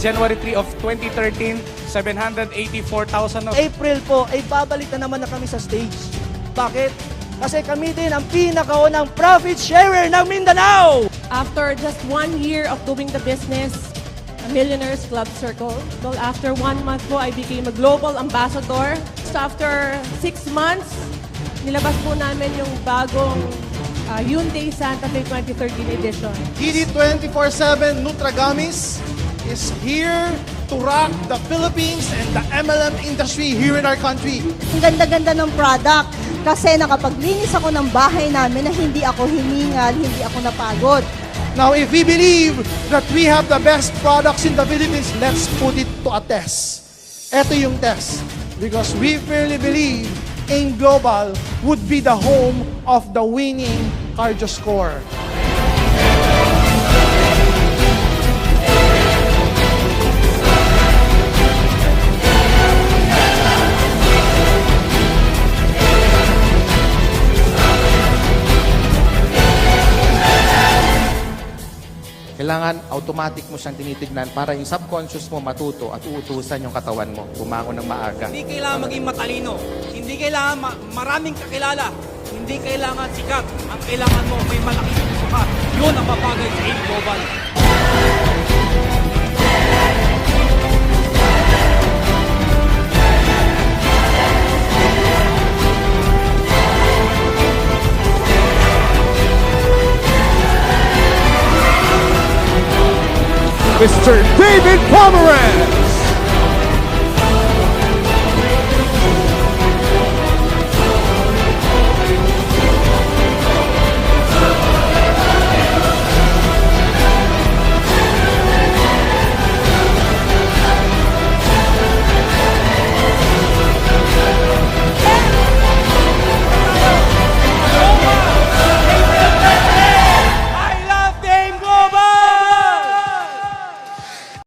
January 3 of 2013, 784,000. April po, ay babalik na naman na kami sa stage. Bakit? Kasi kami din ang pinakaunang profit sharer ng Mindanao! After just 1 year of doing the business, a Millionaires Club Circle. Well, after 1 month po, I became a global ambassador. So after 6 months, nilabas po namin yung bagong Hyundai Santa Fe 2013 edition. TD 24/7 Nutragamis is here to rock the Philippines and the MLM industry here in our country. Ang ganda-ganda ng product kasi nakapaglinis ako ng bahay namin na hindi ako hiningal, hindi ako napagod. Now, if we believe that we have the best products in the Philippines, let's put it to a test. Ito yung test. Because we firmly believe AIM Global would be the home of the winning cardio score. Kailangan automatic mo siyang tinitignan para yung subconscious mo matuto at uutusan yung katawan mo. Bumangon ng maaga. Hindi kailangan maging matalino. Hindi kailangan maraming kakilala. Hindi kailangan sikat. Ang kailangan mo may malaking puso ka. Yun ang mapagay sa AIM Global. Mr. David Pomeranz.